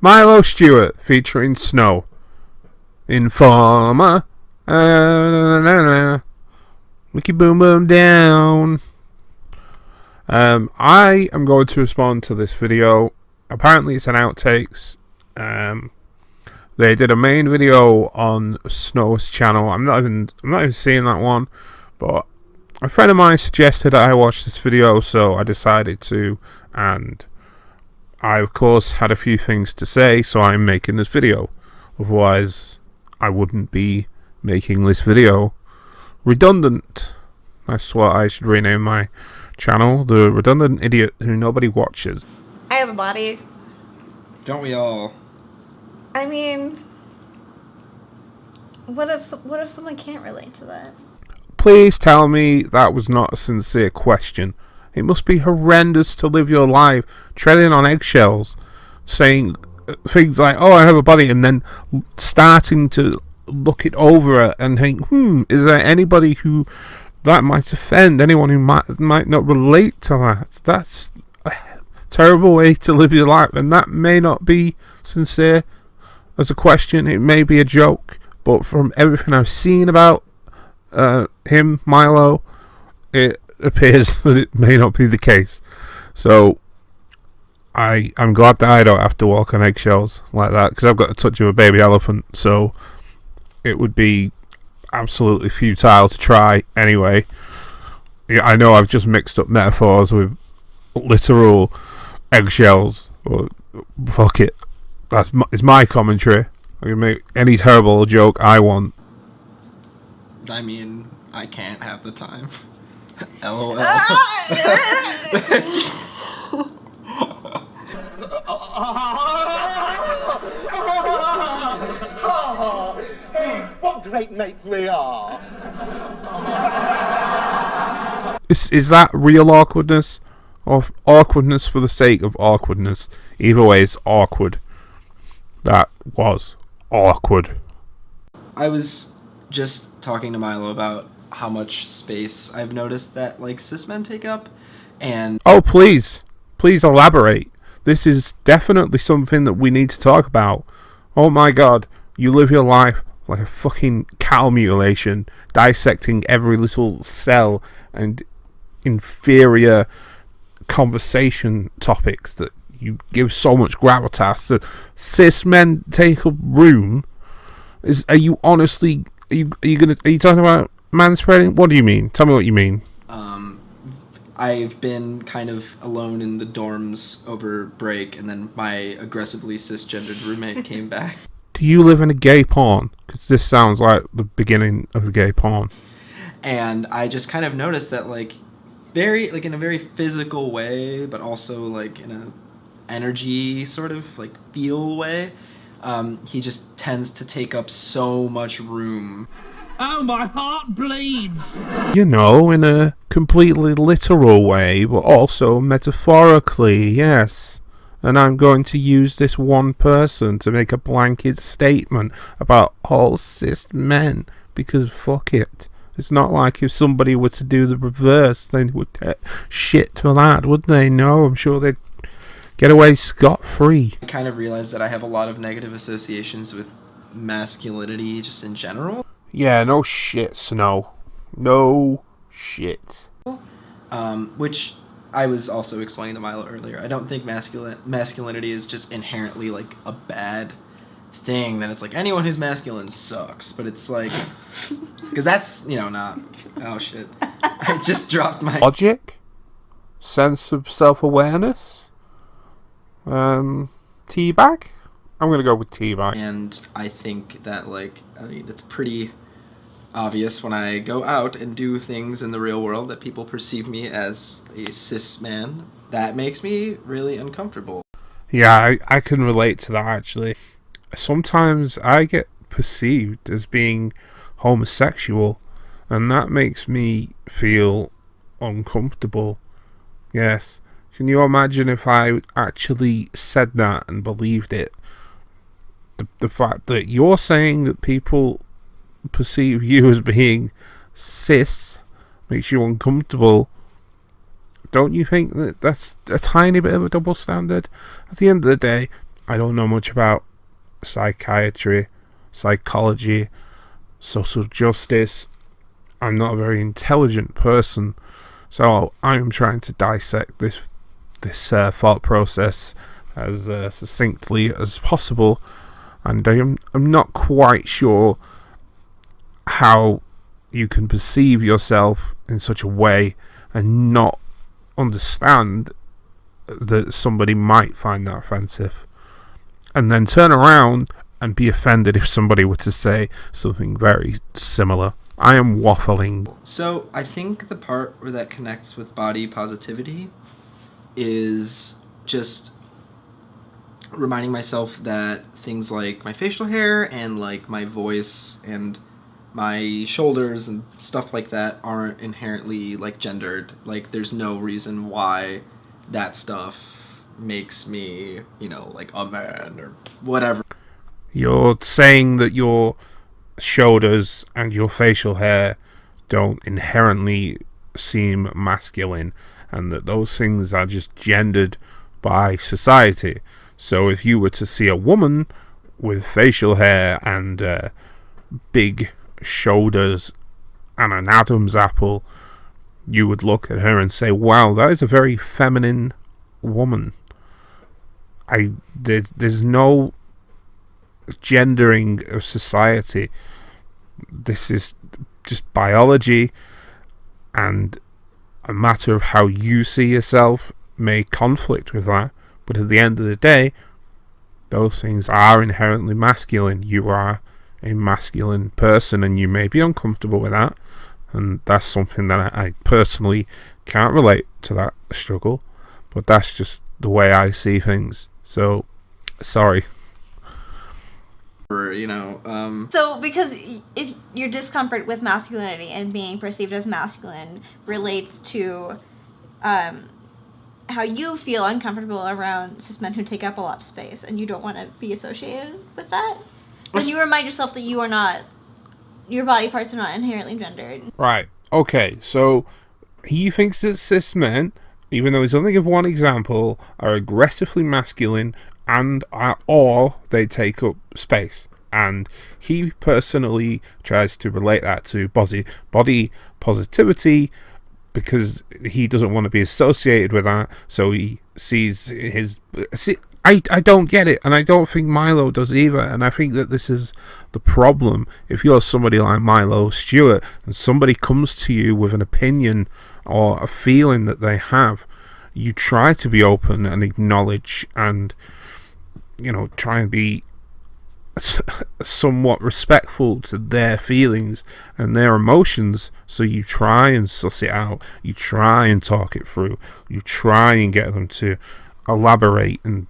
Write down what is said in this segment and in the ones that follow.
Milo Stewart featuring Snow. Informer. Wiki boom boom down. I am going to respond to this video. Apparently it's an outtakes. They did a main video on Snow's channel. I'm not even seeing that one, but a friend of mine suggested I watch this video, so I decided to, and I of course had a few things to say, so I'm making this video. Otherwise I wouldn't be making this video. Redundant. That's what I should rename my channel. The Redundant Idiot Who Nobody Watches. I have a body. Don't we all? I mean, what if someone can't relate to that? Please tell me that was not a sincere question. It must be horrendous to live your life treading on eggshells, saying things like, oh, I have a body, and then starting to look it over and think, is there anybody who that might offend? Anyone who might not relate to that? That's a terrible way to live your life, and that may not be sincere as a question. It may be a joke, but from everything I've seen about him, Milo, it appears that it may not be the case. So I'm glad that I don't have to walk on eggshells like that, because I've got a touch of a baby elephant, so it would be absolutely futile to try anyway. Yeah, I know I've just mixed up metaphors with literal eggshells, but fuck it. It's my commentary. I can make any terrible joke I want. I mean, I can't have the time. LOL. What great mates we are! Is that real awkwardness, or awkwardness for the sake of awkwardness? Either way, it's awkward. That was awkward. I was just talking to Milo about how much space I've noticed that cis men take up, and oh, please elaborate. This is definitely something that we need to talk about. Oh my god, you live your life like a fucking cow mutilation, dissecting every little cell and inferior conversation topics that you give so much gravitas that cis men take up room. Are you talking about manspreading? What do you mean? Tell me what you mean. I've been kind of alone in the dorms over break, and then my aggressively cisgendered roommate came back. Do you live in a gay porn? Because this sounds like the beginning of a gay porn. And I just kind of noticed that very in a very physical way, but also in a energy sort of feel way, he just tends to take up so much room. Oh, my heart bleeds! You know, in a completely literal way, but also metaphorically, yes. And I'm going to use this one person to make a blanket statement about all cis men, because fuck it. It's not like if somebody were to do the reverse, they would get shit for that, would they? No, I'm sure they'd get away scot-free. I kind of realized that I have a lot of negative associations with masculinity just in general. Yeah, no shit, Snow. No shit. Which I was also explaining to Milo earlier. I don't think masculinity is just inherently a bad thing, that it's anyone who's masculine sucks, but it's because that's not. Oh shit. I just dropped my logic, sense of self-awareness, teabag. I'm gonna go with teabag. And I think that it's pretty obvious when I go out and do things in the real world that people perceive me as a cis man. That makes me really uncomfortable. Yeah, I can relate to that actually. Sometimes I get perceived as being homosexual, and that makes me feel uncomfortable. Yes. Can you imagine if I actually said that and believed it? The fact that you're saying that people perceive you as being cis makes you uncomfortable. Don't you think that that's a tiny bit of a double standard? At the end of the day, I don't know much about psychiatry, psychology, social justice. I'm not a very intelligent person, so I'm trying to dissect this thought process as succinctly as possible, and I'm not quite sure how you can perceive yourself in such a way and not understand that somebody might find that offensive, and then turn around and be offended if somebody were to say something very similar. I am waffling. So I think the part where that connects with body positivity is just reminding myself that things like my facial hair and like my voice and my shoulders and stuff like that aren't inherently like gendered. Like there's no reason why that stuff makes me, you know, like a man or whatever. You're saying that your shoulders and your facial hair don't inherently seem masculine, and that those things are just gendered by society. So if you were to see a woman with facial hair and big shoulders and an Adam's apple, you would look at her and say, wow, that is a very feminine woman. There's no gendering of society. This is just biology, and a matter of how you see yourself may conflict with that, but at the end of the day, those things are inherently masculine. You are a masculine person, and you may be uncomfortable with that, and that's something that I personally can't relate to that struggle, but that's just the way I see things. So, sorry. You know, So, because if your discomfort with masculinity and being perceived as masculine relates to how you feel uncomfortable around cis men who take up a lot of space, and you don't want to be associated with that, then you remind yourself that you are not, your body parts are not inherently gendered. Right. Okay. So he thinks that cis men, even though he's only given one example, are aggressively masculine and or they take up space. And he personally tries to relate that to body positivity, because he doesn't want to be associated with that. So he sees his... I don't get it, and I don't think Milo does either, and I think that this is the problem. If you're somebody like Milo Stewart and somebody comes to you with an opinion or a feeling that they have, you try to be open and acknowledge and, you know, try and be somewhat respectful to their feelings and their emotions. So you try and suss it out, you try and talk it through, you try and get them to elaborate and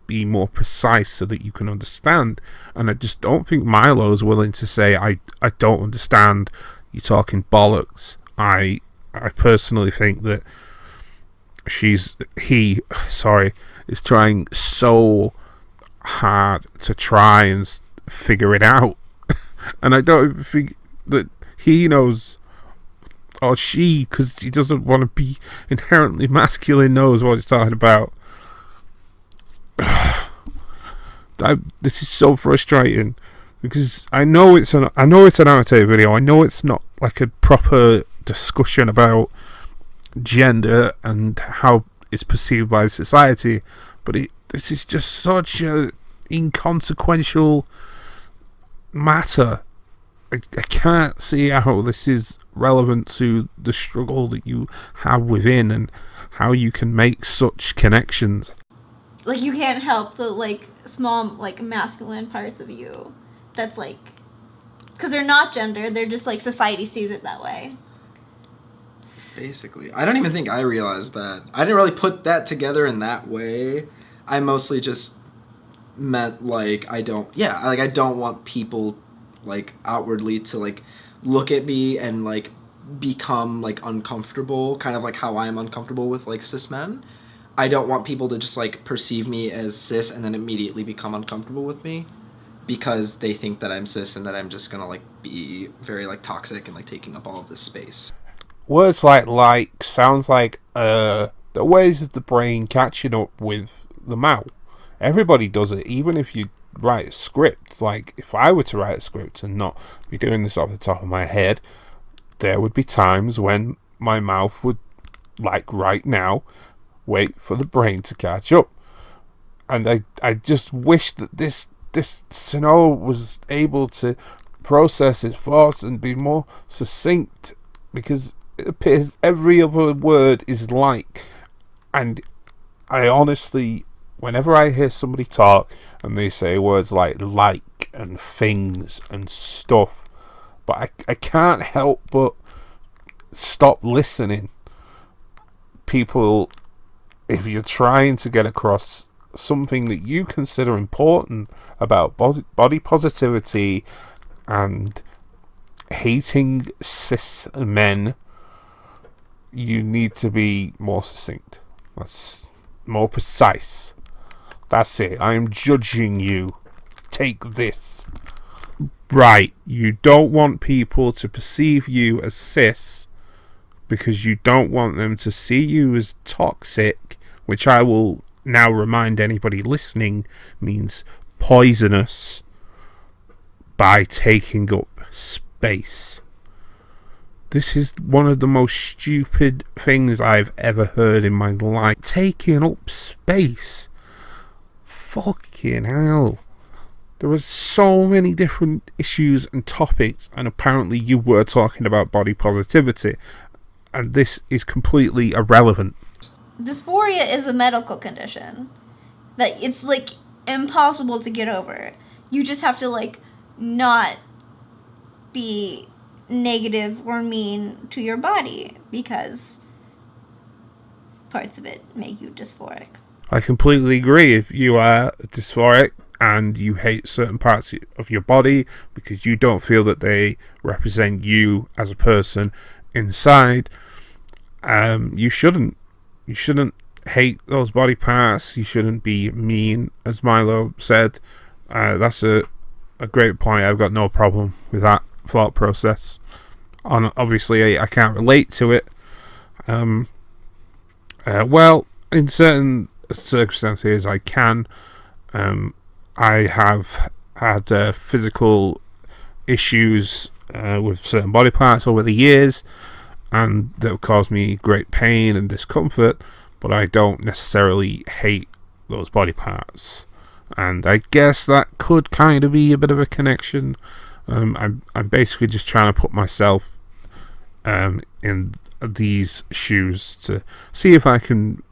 be more precise so that you can understand. And I just don't think Milo's willing to say, I don't understand, you're talking bollocks. I personally think that he is trying so hard to try and figure it out. And I don't think that he knows, or she, because he doesn't want to be inherently masculine, knows what he's talking about. This is so frustrating, because I know it's an amateur video. I know it's not like a proper discussion about gender and how it's perceived by society, but this is just such a inconsequential matter. I can't see how this is relevant to the struggle that you have within and how you can make such connections. Like, you can't help the, like, small, like, masculine parts of you. That's, like... Because they're not gender, they're just, like, society sees it that way. Basically. I don't even think I realized that. I didn't really put that together in that way. I mostly just meant, like, I don't want people, like, outwardly to, like, look at me and, like, become, like, uncomfortable, kind of like how I'm uncomfortable with, like, cis men. I don't want people to just, like, perceive me as cis and then immediately become uncomfortable with me because they think that I'm cis and that I'm just gonna, like, be very, like, toxic and, like, taking up all of this space. Words like sounds like the ways of the brain catching up with the mouth. Everybody does it, even if you write a script. Like, if I were to write a script and not be doing this off the top of my head, there would be times when my mouth would, like right now, wait for the brain to catch up. And I just wish that this Snow was able to process his thoughts and be more succinct, because it appears every other word is like. And I honestly, whenever I hear somebody talk and they say words like and things and stuff, but I can't help but stop listening. People, if you're trying to get across something that you consider important about body positivity and hating cis men, you need to be more succinct. That's more precise. That's it. I am judging you. Take this. Right. You don't want people to perceive you as cis because you don't want them to see you as toxic, which I will now remind anybody listening means poisonous, by taking up space. This is one of the most stupid things I've ever heard in my life. Taking up space. Fucking hell. There are so many different issues and topics, and apparently you were talking about body positivity, and this is completely irrelevant. Dysphoria is a medical condition that it's like impossible to get over. You just have to like not be negative or mean to your body because parts of it make you dysphoric. I completely agree. If you are dysphoric and you hate certain parts of your body because you don't feel that they represent you as a person inside, you shouldn't hate those body parts. You shouldn't be mean, as Milo said. That's a great point. I've got no problem with that thought process. Obviously, I can't relate to it. Well, in certain circumstances, I can. I have had physical issues with certain body parts over the years, and that have caused me great pain and discomfort, but I don't necessarily hate those body parts. And I guess that could kind of be a bit of a connection. I'm basically just trying to put myself in these shoes to see if I can,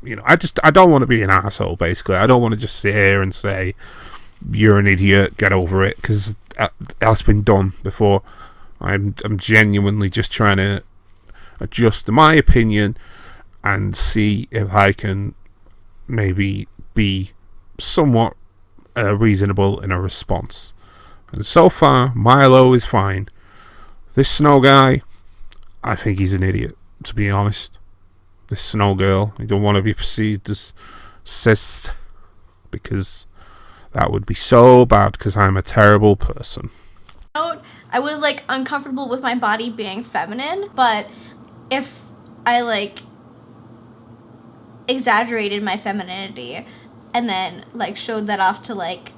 I don't want to be an asshole, basically. I don't want to just sit here and say, you're an idiot, get over it, because that's been done before. I'm genuinely just trying to adjust my opinion and see if I can maybe be somewhat reasonable in a response. And so far, Milo is fine. This Snow guy, I think he's an idiot, to be honest. This Snow girl, I don't want to be perceived as cis, because that would be so bad, because I'm a terrible person. I was like uncomfortable with my body being feminine, but if I like exaggerated my femininity and then like showed that off to like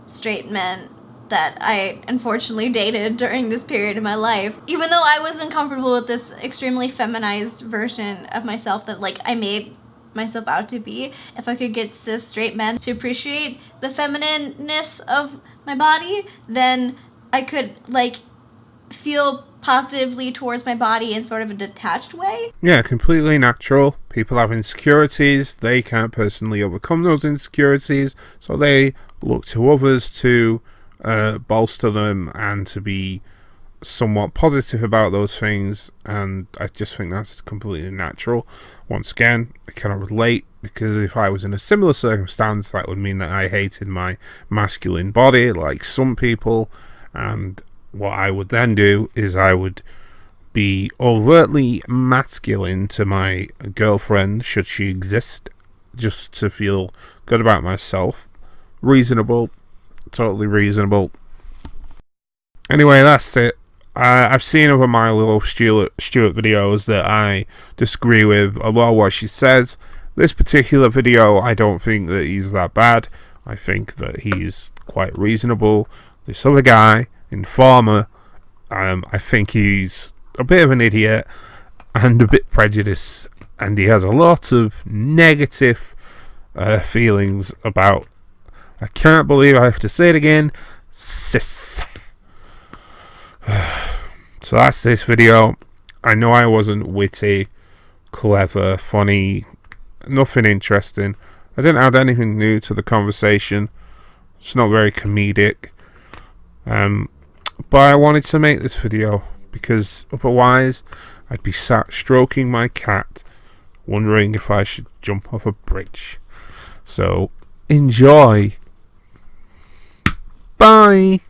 straight men that I unfortunately dated during this period of my life, even though I was uncomfortable with this extremely feminized version of myself that like I made myself out to be, if I could get cis straight men to appreciate the feminineness of my body, then I could like feel positively towards my body in sort of a detached way. Yeah, completely natural. People have insecurities. They can't personally overcome those insecurities, so they look to others to bolster them and to be somewhat positive about those things, and I just think that's completely natural. Once again, I cannot relate, because if I was in a similar circumstance, that would mean that I hated my masculine body like some people, and what I would then do is I would be overtly masculine to my girlfriend, should she exist, just to feel good about myself. Reasonable. Totally reasonable. Anyway, that's it. I've seen other Milo Stewart videos that I disagree with a lot of what she says. This particular video, I don't think that he's that bad. I think that he's quite reasonable. This other guy, Informer, I think he's a bit of an idiot and a bit prejudiced, and he has a lot of negative feelings about, I can't believe I have to say it again, cis. So that's this video. I know I wasn't witty, clever, funny, nothing interesting. I didn't add anything new to the conversation. It's not very comedic. But I wanted to make this video because otherwise I'd be sat stroking my cat, wondering if I should jump off a bridge. So enjoy. Bye.